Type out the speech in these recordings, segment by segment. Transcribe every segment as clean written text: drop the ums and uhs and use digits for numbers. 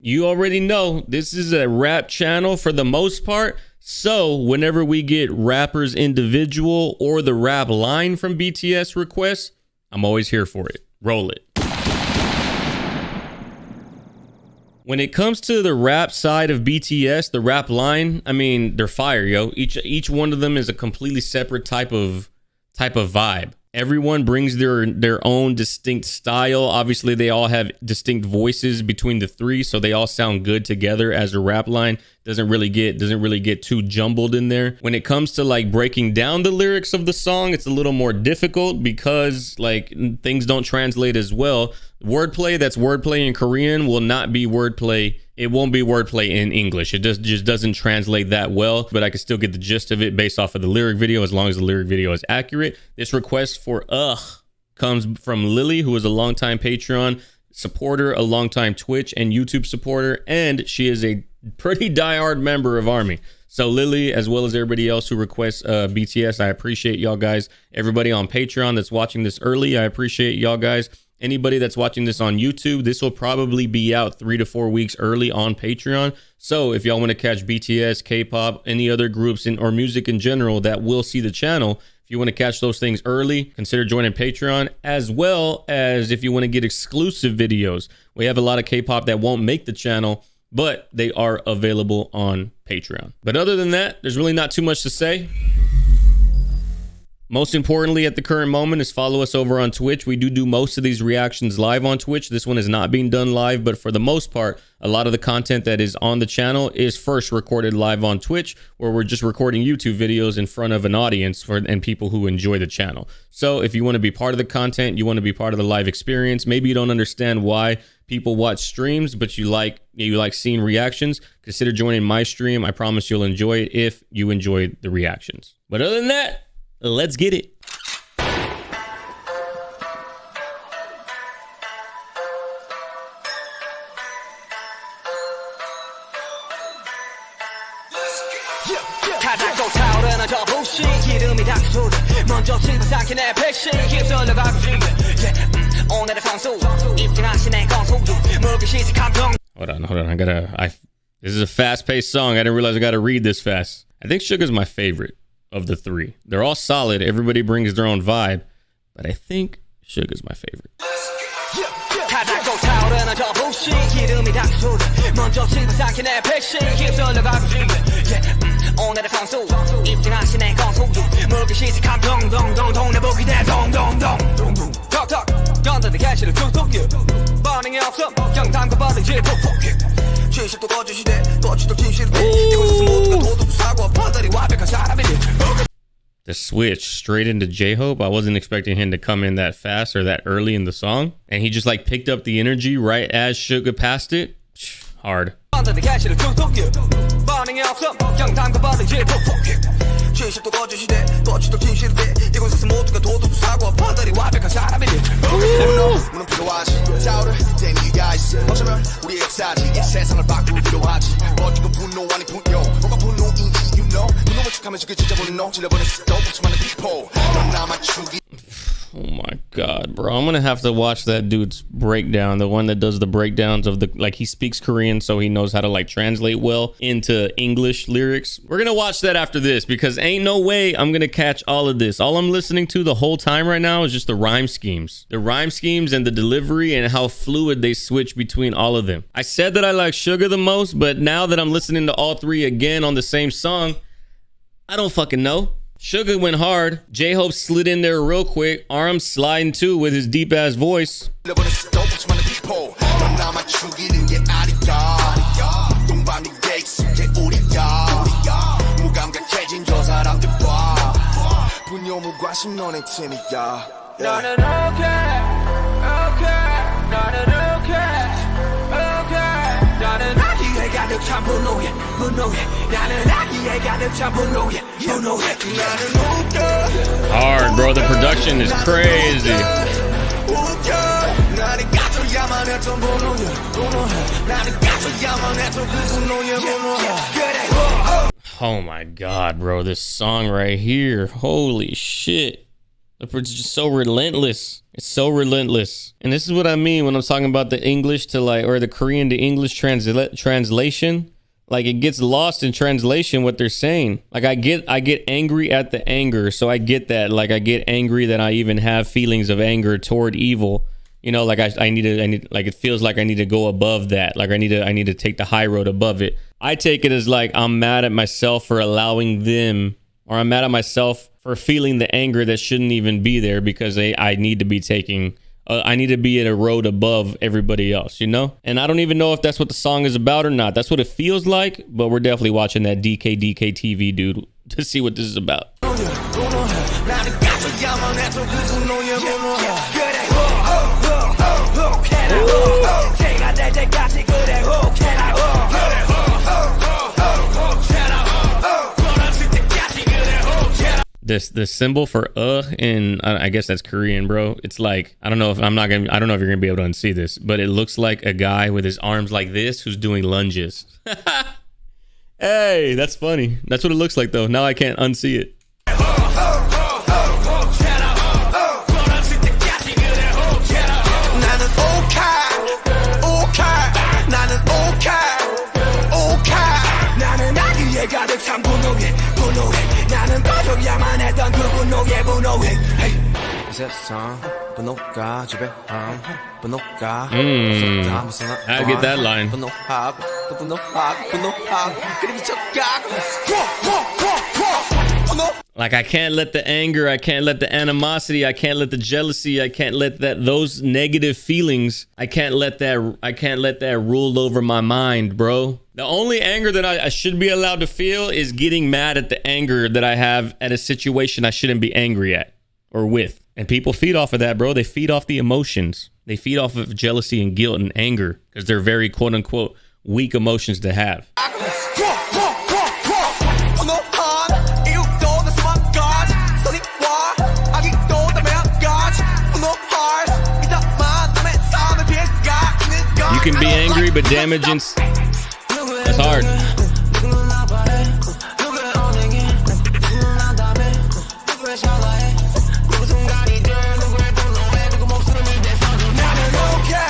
You already know this is a rap channel for the most part. So whenever we get rappers individual or the rap line from BTS requests, I'm always here for it. Roll it. When it comes to the rap side of BTS, the rap line, I mean, they're fire, yo. Each one of them is a completely separate type of vibe. Everyone brings their own distinct style. Obviously, they all have distinct voices between the three, so they all sound good together as a rap line. Doesn't really get too jumbled in there. When it comes to like breaking down the lyrics of the song, it's a little more difficult because like things don't translate as well. Wordplay that's wordplay in Korean will not be wordplay. It won't be wordplay in English. It just doesn't translate that well, but I can still get the gist of it based off of the lyric video as long as the lyric video is accurate. This request for comes from Lily, who is a longtime Patreon supporter, a longtime Twitch and YouTube supporter, and she is a pretty diehard member of ARMY. So Lily, as well as everybody else who requests BTS, I appreciate y'all guys. Everybody on Patreon that's watching this early, I appreciate y'all guys. Anybody that's watching this on YouTube, this will probably be out 3 to 4 weeks early on Patreon. So if y'all want to catch BTS, K-pop, any other groups or music in general that will see the channel, if you want to catch those things early, consider joining Patreon, as well as if you want to get exclusive videos. We have a lot of K-pop that won't make the channel, but they are available on Patreon. But other than that, there's really not too much to say. Most importantly, at the current moment, is follow us over on Twitch. We do most of these reactions live on Twitch. This one is not being done live, but for the most part, a lot of the content that is on the channel is first recorded live on Twitch, where we're just recording YouTube videos in front of an audience and people who enjoy the channel. So if you want to be part of the content, you want to be part of the live experience, maybe you don't understand why people watch streams, but you like seeing reactions, consider joining my stream. I promise you'll enjoy it if you enjoy the reactions. But other than that, let's get it. Hold on. This is a fast-paced song. I didn't realize I gotta read this fast. I think Suga's my favorite of the three. They're all solid. Everybody brings their own vibe, but I think Suga's my favorite. The switch straight into J-Hope. I wasn't expecting him to come in that fast or that early in the song, and he just like picked up the energy right as Suga passed it. Hard. Oh my god, bro. I'm gonna have to watch that dude's breakdown, the one that does the breakdowns of the, like, he speaks Korean, so he knows how to like translate well into English lyrics. We're gonna watch that after this, because ain't no way I'm gonna catch all of this. All I'm listening to the whole time right now is just the rhyme schemes and the delivery and how fluid they switch between all of them. I said that I like Suga the most, but now that I'm listening to all three again on the same song, I don't fucking know. Suga went hard. J-Hope slid in there real quick. Arms sliding too with his deep ass voice. Hard, bro. The production is crazy. Oh my god, bro. This song right here. Holy shit. It's just so relentless. It's so relentless. And this is what I mean when I'm talking about the English to like, or the Korean to English translation. Like it gets lost in translation what they're saying. Like I get angry at the anger. So I get that. Like I get angry that I even have feelings of anger toward evil. You know, like I need like it feels like I need to go above that. Like I need to take the high road above it. I take it as like I'm mad at myself for allowing them, or I'm mad at myself for feeling the anger that shouldn't even be there because I need to be taking, I need to be at a road above everybody else, you know? And I don't even know if that's what the song is about or not. That's what it feels like, but we're definitely watching that Dkdktv dude to see what this is about. This symbol for and I guess that's Korean, bro. It's like I don't know if you're gonna be able to unsee this, but it looks like a guy with his arms like this who's doing lunges. Hey, that's funny. That's what it looks like though. Now I can't unsee it. I get that line. Like I can't let the anger, I can't let the animosity, I can't let the jealousy, I can't let those negative feelings, I can't let that rule over my mind, bro. The only anger that I should be allowed to feel is getting mad at the anger that I have at a situation I shouldn't be angry at or with. And people feed off of that, bro. They feed off the emotions. They feed off of jealousy and guilt and anger because they're very quote unquote weak emotions to have. You can be angry, but damaging, that's hard.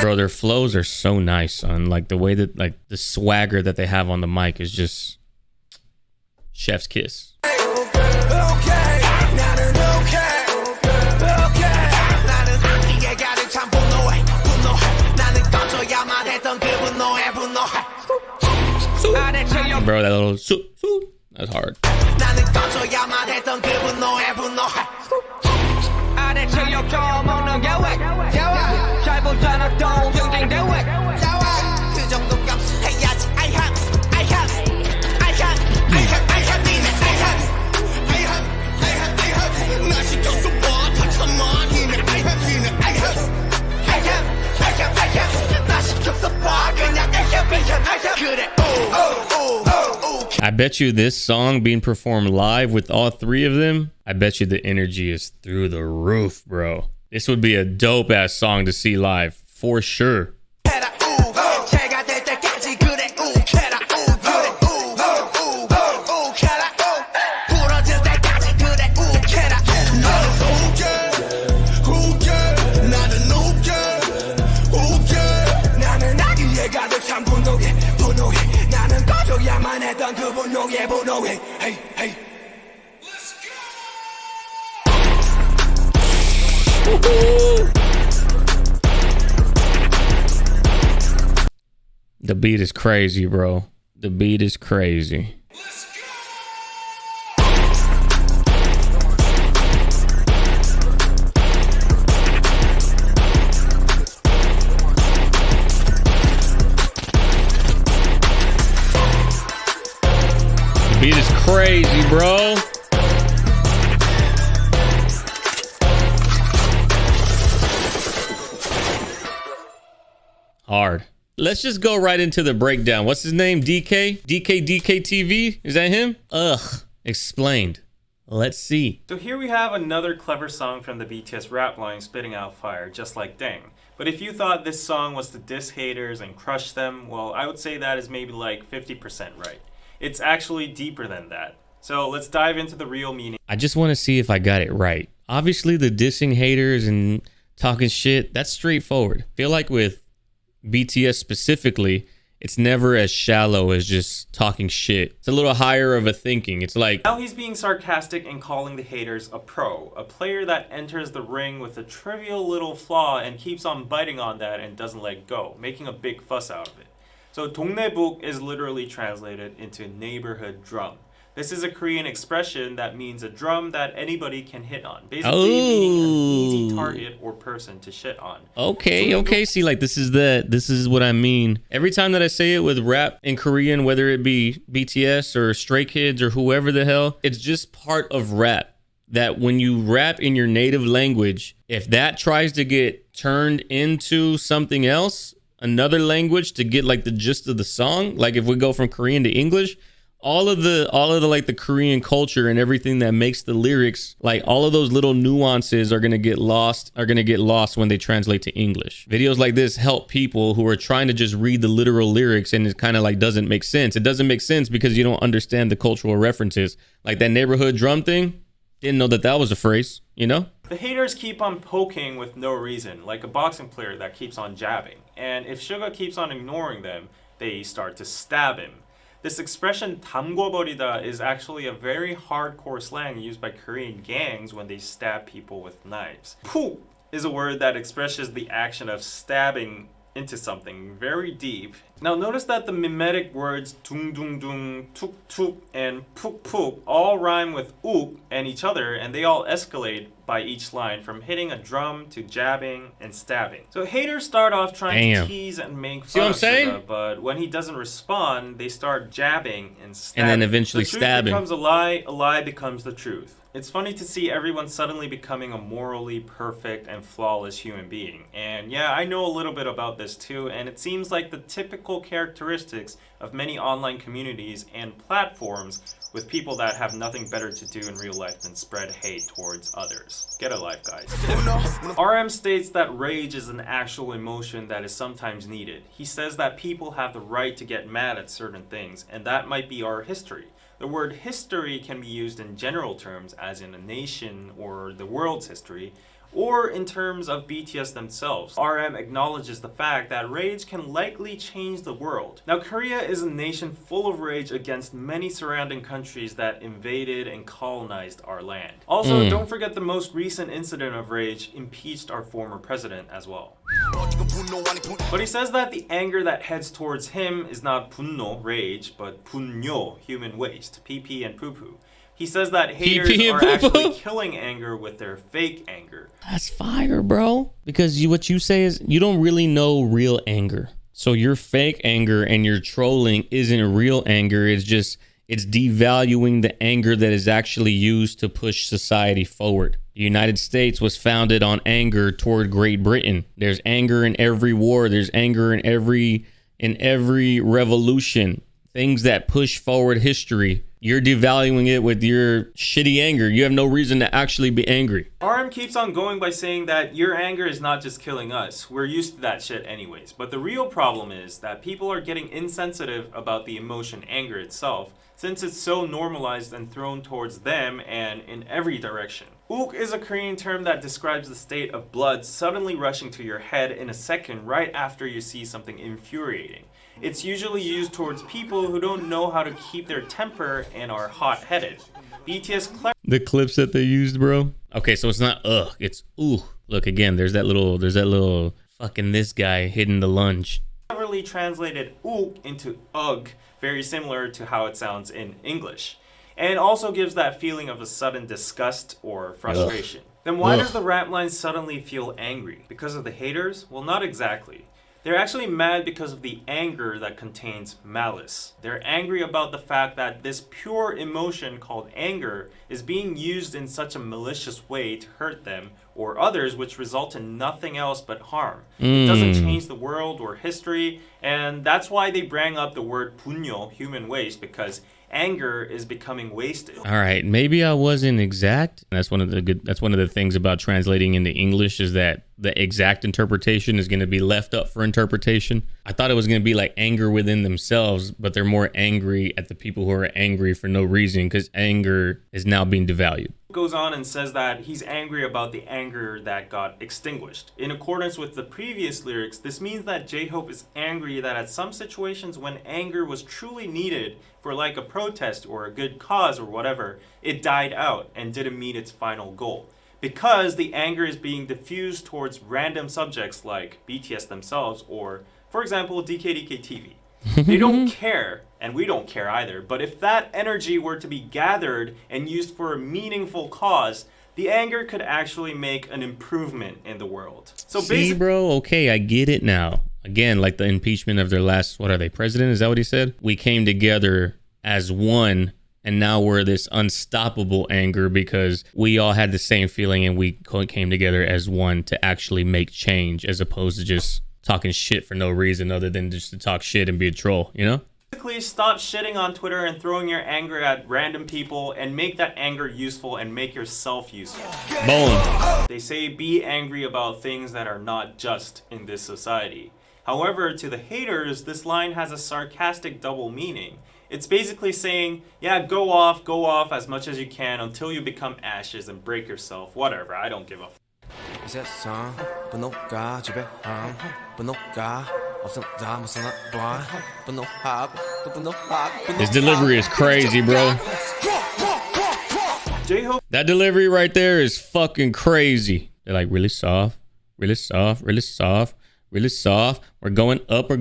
Bro, their flows are so nice, son. Like the way that, like the swagger that they have on the mic is just chef's kiss. Bro, that little that's hard. I bet you this song being performed live with all three of them, I bet you the energy is through the roof, bro. This would be a dope ass song to see live for sure. The beat is crazy, bro. The beat is crazy. The beat is crazy, bro. Hard. Let's just go right into the breakdown. What's his name? Dkdktv? Is that him? Ugh. Explained. Let's see. So here we have another clever song from the BTS rap line spitting out fire, just like Dang. But if you thought this song was to diss haters and crush them, well, I would say that is maybe like 50% right. It's actually deeper than that. So let's dive into the real meaning. I just want to see if I got it right. Obviously, the dissing haters and talking shit, that's straightforward. I feel like with BTS specifically, it's never as shallow as just talking shit. It's a little higher of a thinking. It's like, now he's being sarcastic and calling the haters a pro, a player that enters the ring with a trivial little flaw and keeps on biting on that and doesn't let go, making a big fuss out of it. So 동네북 is literally translated into neighborhood drum. This is a Korean expression that means a drum that anybody can hit on. Basically meaning an easy target or person to shit on. Okay. See, like this is what I mean. Every time that I say it with rap in Korean, whether it be BTS or Stray Kids or whoever the hell, it's just part of rap. That when you rap in your native language, if that tries to get turned into something else, another language to get like the gist of the song, like if we go from Korean to English, all of the like the Korean culture and everything that makes the lyrics, like all of those little nuances are gonna get lost when they translate to English. Videos like this help people who are trying to just read the literal lyrics and it kind of like doesn't make sense. It doesn't make sense because you don't understand the cultural references. Like that neighborhood drum thing, didn't know that was a phrase, you know? The haters keep on poking with no reason, like a boxing player that keeps on jabbing. And if Suga keeps on ignoring them, they start to stab him. This expression 담궈버리다 is actually a very hardcore slang used by Korean gangs when they stab people with knives. 푹 is a word that expresses the action of stabbing into something very deep. Now notice that the mimetic words 둥둥둥, 툭툭, and 푹푹 all rhyme with uk and each other, and they all escalate by each line from hitting a drum to jabbing and stabbing. So haters start off trying to tease and make fun of Suga, but when he doesn't respond, they start jabbing and stabbing. And then eventually stabbing. The truth becomes a lie becomes the truth. It's funny to see everyone suddenly becoming a morally perfect and flawless human being. And yeah, I know a little bit about this too, and it seems like the typical characteristics of many online communities and platforms with people that have nothing better to do in real life than spread hate towards others. Get a life, guys. RM states that rage is an actual emotion that is sometimes needed. He says that people have the right to get mad at certain things, and that might be our history. The word history can be used in general terms, as in a nation or the world's history, or in terms of BTS themselves. RM acknowledges the fact that rage can likely change the world. Now, Korea is a nation full of rage against many surrounding countries that invaded and colonized our land. Also, don't forget the most recent incident of rage impeached our former president as well. But he says that the anger that heads towards him is not 분노, rage, but 분뇨, human waste, pee and poo-poo. He says that haters are actually killing anger with their fake anger. That's fire, bro. Because what you say is you don't really know real anger. So your fake anger and your trolling isn't real anger. It's devaluing the anger that is actually used to push society forward. The United States was founded on anger toward Great Britain. There's anger in every war. There's anger in every revolution. Things that push forward history. You're devaluing it with your shitty anger. You have no reason to actually be angry. RM keeps on going by saying that your anger is not just killing us. We're used to that shit anyways. But the real problem is that people are getting insensitive about the emotion anger itself, since it's so normalized and thrown towards them and in every direction. Uk is a Korean term that describes the state of blood suddenly rushing to your head in a second right after you see something infuriating. It's usually used towards people who don't know how to keep their temper and are hot-headed. BTS the clips that they used, bro. Okay, so it's not it's ooh. Look again, there's that little fucking this guy hitting the lunge. Cleverly translated ook into ugh, very similar to how it sounds in English. And also gives that feeling of a sudden disgust or frustration. Then why does the rap line suddenly feel angry? Because of the haters? Well, not exactly. They're actually mad because of the anger that contains malice. They're angry about the fact that this pure emotion called anger is being used in such a malicious way to hurt them or others, which result in nothing else but harm. It doesn't change the world or history, and that's why they bring up the word 분뇨, human waste, because anger is becoming wasted. All right, maybe I wasn't exact. That's one of the things about translating into English is that the exact interpretation is going to be left up for interpretation. I thought it was going to be like anger within themselves, but they're more angry at the people who are angry for no reason because anger is now being devalued. Goes on and says that he's angry about the anger that got extinguished. In accordance with the previous lyrics, this means that J-Hope is angry that at some situations when anger was truly needed for like a protest or a good cause or whatever, it died out and didn't meet its final goal. Because the anger is being diffused towards random subjects like BTS themselves or, for example, Dkdktv. They don't care, and we don't care either, but if that energy were to be gathered and used for a meaningful cause, the anger could actually make an improvement in the world. So see, bro, okay, I get it now. Again, like the impeachment of their last, what are they, president? Is that what he said? We came together as one, and now we're this unstoppable anger because we all had the same feeling and we came together as one to actually make change as opposed to just talking shit for no reason other than just to talk shit and be a troll, you know? Basically, stop shitting on Twitter and throwing your anger at random people and make that anger useful and make yourself useful. Boom. They say be angry about things that are not just in this society. However, to the haters, this line has a sarcastic double meaning. It's basically saying, yeah, go off as much as you can until you become ashes and break yourself, whatever, I don't give a f. His delivery is crazy, bro. J-Hope. That delivery right there is fucking crazy. They're like really soft, really soft, really soft, really soft. We're going up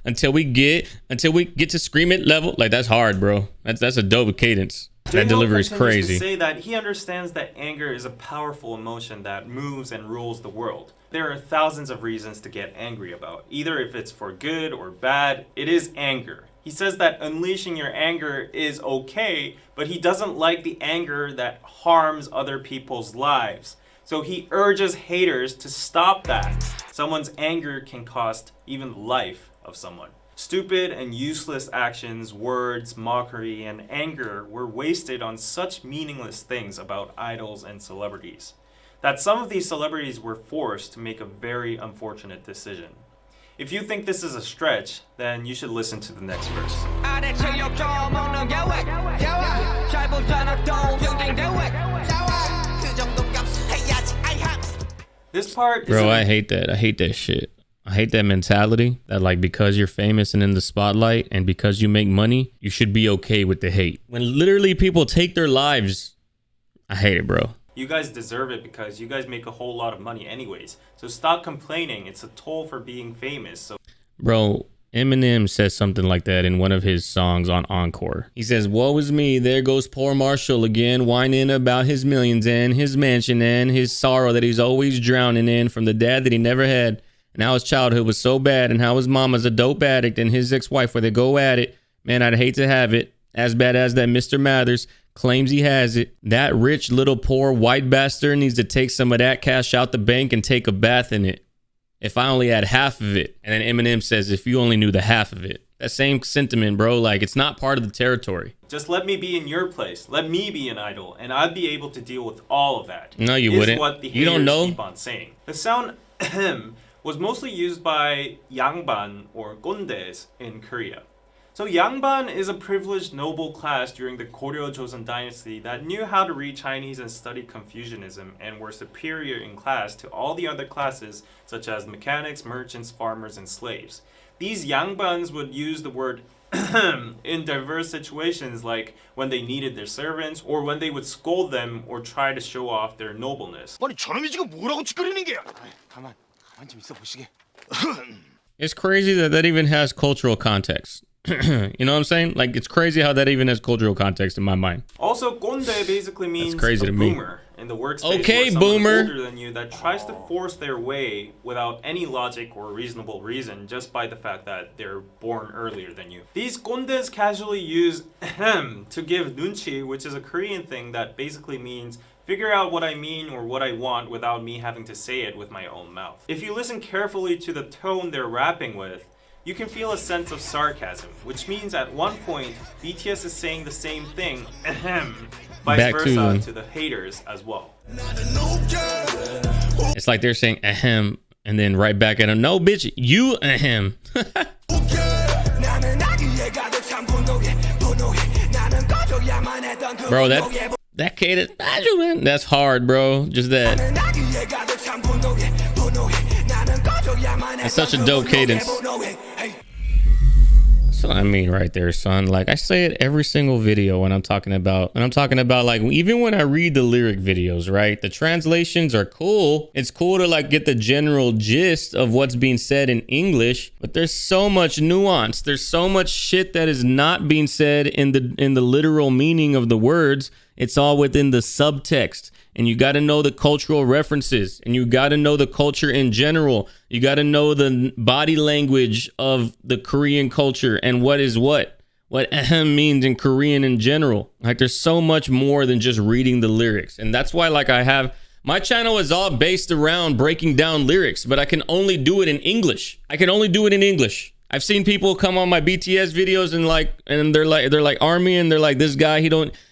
until we get to scream it level. Like that's hard, bro. That's a dope cadence. That delivery is crazy. To say that he understands that anger is a powerful emotion that moves and rules the world. There are thousands of reasons to get angry about. Either if it's for good or bad, it is anger. He says that unleashing your anger is okay, but he doesn't like the anger that harms other people's lives. So he urges haters to stop that. Someone's anger can cost even the life of someone. Stupid and useless actions, words, mockery, and anger were wasted on such meaningless things about idols and celebrities, that some of these celebrities were forced to make a very unfortunate decision. If you think this is a stretch, then you should listen to the next verse. This part is bro, I hate that. I hate that shit. I hate that mentality that like because you're famous and in the spotlight and because you make money, you should be okay with the hate. When literally people take their lives, I hate it, bro. You guys deserve it because you guys make a whole lot of money anyways. So stop complaining. It's a toll for being famous. So, bro, Eminem says something like that in one of his songs on Encore. He says, woe is me, there goes poor Marshall again, whining about his millions and his mansion and his sorrow that he's always drowning in from the dad that he never had. And how his childhood was so bad and how his mama's a dope addict and his ex-wife where they go at it. Man, I'd hate to have it. As bad as that Mr. Mathers claims he has it. That rich little poor white bastard needs to take some of that cash out the bank and take a bath in it. If I only had half of it. And then Eminem says, if you only knew the half of it. That same sentiment, bro. Like, it's not part of the territory. Just let me be in your place. Let me be an idol. And I'd be able to deal with all of that. No, you wouldn't. What the you don't know. Keep on saying. The sound was mostly used by Yangban or Gondes in Korea. So Yangban is a privileged noble class during the Goryeo Joseon dynasty that knew how to read Chinese and study Confucianism and were superior in class to all the other classes such as mechanics, merchants, farmers, and slaves. These Yangbans would use the word in diverse situations like when they needed their servants or when they would scold them or try to show off their nobleness. 아니 저놈이 지금 뭐라고 짓거리는 게야? 가만 좀 있어 보시게. It's crazy that even has cultural context. You know what I'm saying? Like, it's crazy how that even has cultural context in my mind. Also, konde basically means crazy a to me. boomer in the workspace. Okay, or boomer. Older than you that tries to force their way without any logic or reasonable reason just by the fact that they're born earlier than you. These kondes casually use to give nunchi, which is a Korean thing that basically means figure out what I mean or what I want without me having to say it with my own mouth. If you listen carefully to the tone they're rapping with, you can feel a sense of sarcasm, which means at one point, BTS is saying the same thing, vice versa to the haters as well. It's like they're saying ahem, and then right back at him, no bitch, you ahem. Bro, That cadence, that's hard, bro. Just that. That's such a dope cadence. That's what I mean right there, son. Like I say it every single video when I'm talking about like, even when I read the lyric videos, right? The translations are cool. It's cool to like get the general gist of what's being said in English, but there's so much nuance. There's so much shit that is not being said in the literal meaning of the words. It's all within the subtext. And you got to know the cultural references, and you got to know the culture in general. You got to know the body language of the Korean culture and what ahem means in Korean in general. Like there's so much more than just reading the lyrics. And that's why like my channel is all based around breaking down lyrics, but I can only do it in English. I've seen people come on my BTS videos and they're like Army, and they're like, this guy,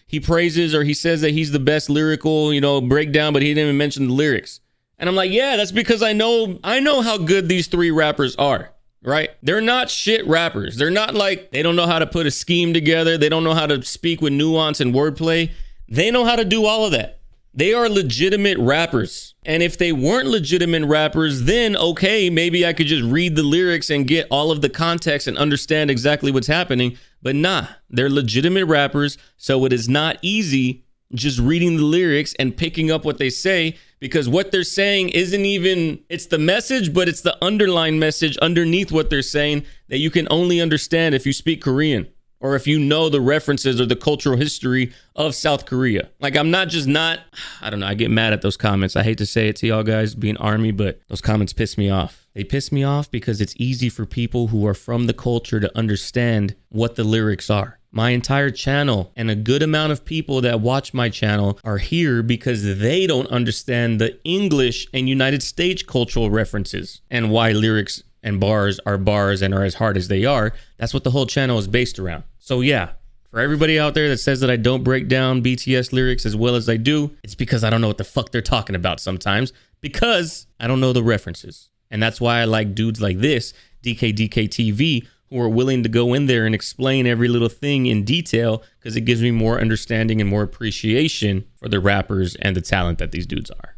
he praises or he says that he's the best lyrical, breakdown, but he didn't even mention the lyrics. And I'm like, yeah, that's because I know how good these three rappers are, right? They're not shit rappers. They're not like, they don't know how to put a scheme together. They don't know how to speak with nuance and wordplay. They know how to do all of that. They are legitimate rappers. And if they weren't legitimate rappers, then okay, maybe I could just read the lyrics and get all of the context and understand exactly what's happening. But nah, they're legitimate rappers. So it is not easy just reading the lyrics and picking up what they say, because what they're saying isn't even, it's the message, but it's the underlying message underneath what they're saying that you can only understand if you speak Korean, or if you know the references or the cultural history of South Korea. Like I don't know, I get mad at those comments. I hate to say it to y'all guys being Army, but those comments piss me off. They piss me off because it's easy for people who are from the culture to understand what the lyrics are. My entire channel and a good amount of people that watch my channel are here because they don't understand the English and United States cultural references and why lyrics and bars and are as hard as they are. That's what the whole channel is based around. So yeah, for everybody out there that says that I don't break down BTS lyrics as well as I do, it's because I don't know what the fuck they're talking about sometimes, because I don't know the references. And that's why I like dudes like this, Dkdktv, who are willing to go in there and explain every little thing in detail, because it gives me more understanding and more appreciation for the rappers and the talent that these dudes are.